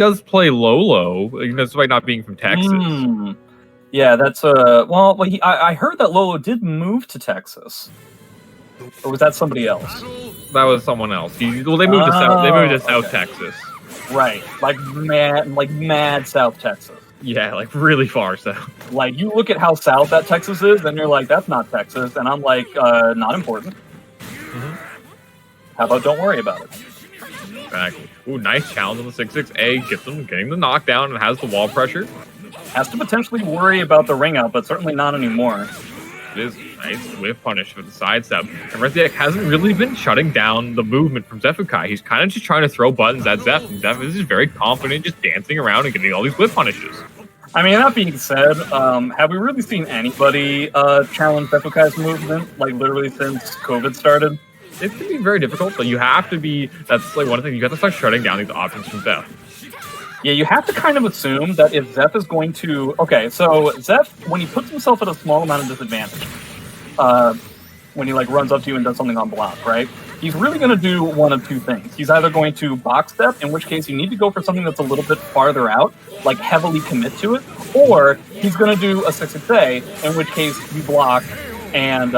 does play Lolo, despite not being from Texas. Yeah, that's I heard that Lolo did move to Texas, or was that somebody else? That was someone else. They moved to South. They moved to South Texas. Right, like mad South Texas. Yeah, like really far south. Like you look at how south that Texas is, and you're like, that's not Texas, and I'm like, not important. How about don't worry about it? Exactly. Ooh, nice challenge on the 6-6A. Gets them getting the knockdown and has the wall pressure. Has to potentially worry about the ring out, but certainly not anymore. It is nice whiff punish for the sidestep. And Reziek hasn't really been shutting down the movement from Xephukai. He's kind of just trying to throw buttons at Zeph, and Zeph is just very confident, just dancing around and getting all these whiff punishes. I mean, that being said, have we really seen anybody challenge Xephukai's movement, like literally since COVID started? It can be very difficult, but you have to be, that's like one thing, you have to start shutting down these options from Zeph. Yeah, you have to kind of assume that if Zeph is going to... Okay, so Zeph, when he puts himself at a small amount of disadvantage, when he like runs up to you and does something on block, right? He's really going to do one of two things. He's either going to box step, in which case you need to go for something that's a little bit farther out, like heavily commit to it, or he's going to do a 6-6A, in which case you block and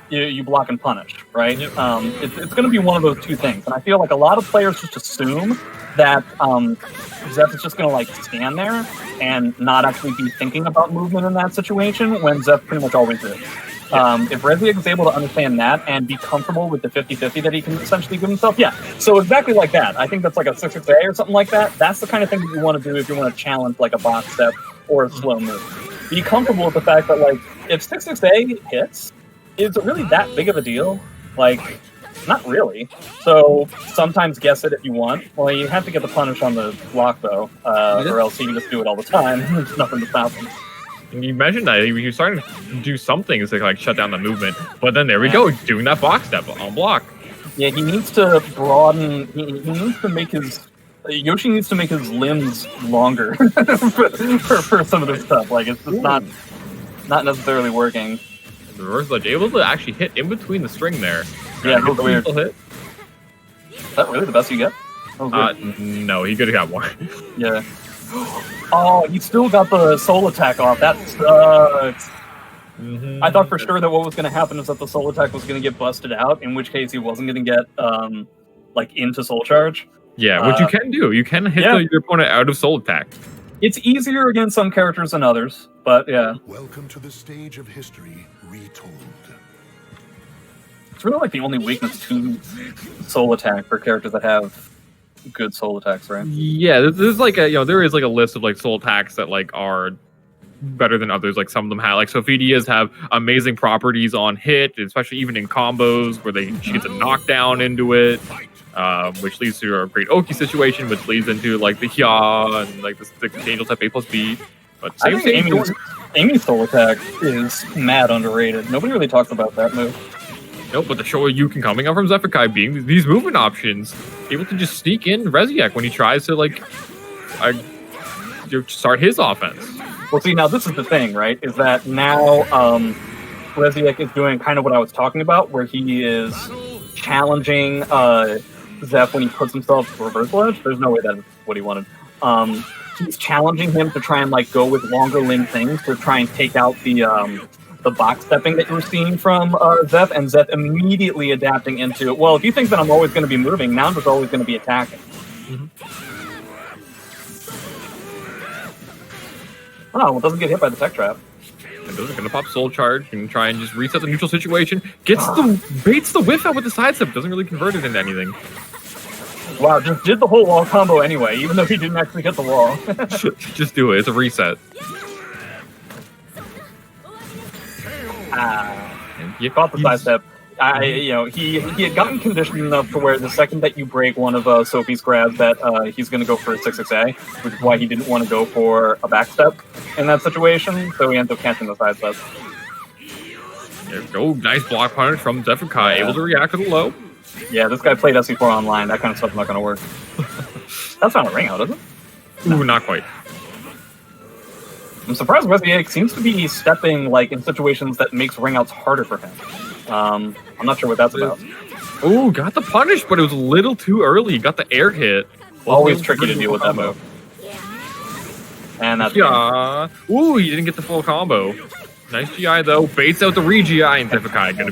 you block and punish, right? It's going to be one of those two things, and I feel like a lot of players just assume that Zeph is just going to like stand there and not actually be thinking about movement in that situation when Zeph pretty much always is. If Reziek is able to understand that and be comfortable with the 50-50 that he can essentially give himself, so exactly like that. I think that's like a 6-6A or something like that. That's the kind of thing that you want to do if you want to challenge like a box step or a slow move. Be comfortable with the fact that like if 6-6A hits, is it really that big of a deal? Like, not really. So sometimes guess it if you want. Well, you have to get the punish on the block though, or else you can just do it all the time. There's nothing to stop him. And you mentioned that you're starting to do some things to like shut down the movement, but then there we go, doing that box step on block. Yeah, he needs to broaden. He needs to make his Yoshi needs to make his limbs longer for some of this stuff. Like it's just not necessarily working. The reverse ledge able to actually hit in between the string there. Yeah, that was weird. Hit. Is that really the best you get? No, he could have got more. Yeah. Oh, he still got the soul attack off. That sucks. I thought for sure that what was going to happen is that the soul attack was going to get busted out, in which case he wasn't going to get like into soul charge. Yeah, which you can do. You can hit your opponent out of soul attack. It's easier against some characters than others, but yeah. Welcome to the stage of history retold. It's really like the only weakness to soul attack for characters that have good soul attacks, right? Yeah, there's like a there is like a list of like soul attacks that like are better than others. Like some of them have like Sophitia's have amazing properties on hit, especially even in combos where she gets a knockdown into it. Which leads to a great Oki situation, which leads into like the Hya and like the Angel type A+B. But I think Amy's soul attack is mad underrated. Nobody really talks about that move. Nope, but the Shoryuken coming up from Xephukai being these movement options, able to just sneak in Reziek when he tries to like start his offense. Well, see, now this is the thing, right? Is that now Reziek is doing kind of what I was talking about, where he is challenging Zeph when he puts himself to reverse ledge. There's no way that's what he wanted. He's challenging him to try and like go with longer limb things to try and take out the box stepping that you were seeing from Zeph, and Zeph immediately adapting into, well, if you think that I'm always going to be moving, now I'm just always going to be attacking. Oh, well, it doesn't get hit by the tech trap. And those are going to pop soul charge and try and just reset the neutral situation. Baits the whiff out with the sidestep. Doesn't really convert it into anything. Wow, just did the whole wall combo anyway, even though he didn't actually hit the wall. Just do it. It's a reset. You caught the sidestep. He had gotten conditioned enough to where the second that you break one of Sophie's grabs that he's going to go for a 6-6A, which is why he didn't want to go for a backstep in that situation, so he ends up catching the sidestep. Oh, nice block punish from Xephukai, able to react to the low. Yeah, this guy played SC4 online. That kind of stuff's not going to work. That's not a ring out, is it? Ooh, not quite. I'm surprised Reziek seems to be stepping like in situations that makes ring outs harder for him. I'm not sure what that's about. Oh, got the punish, but it was a little too early. Got the air hit. Always tricky to deal with that move. And that's Yeah. Ooh, you didn't get the full combo. Nice GI though. Baits out the re-GI and Xephukai. Gonna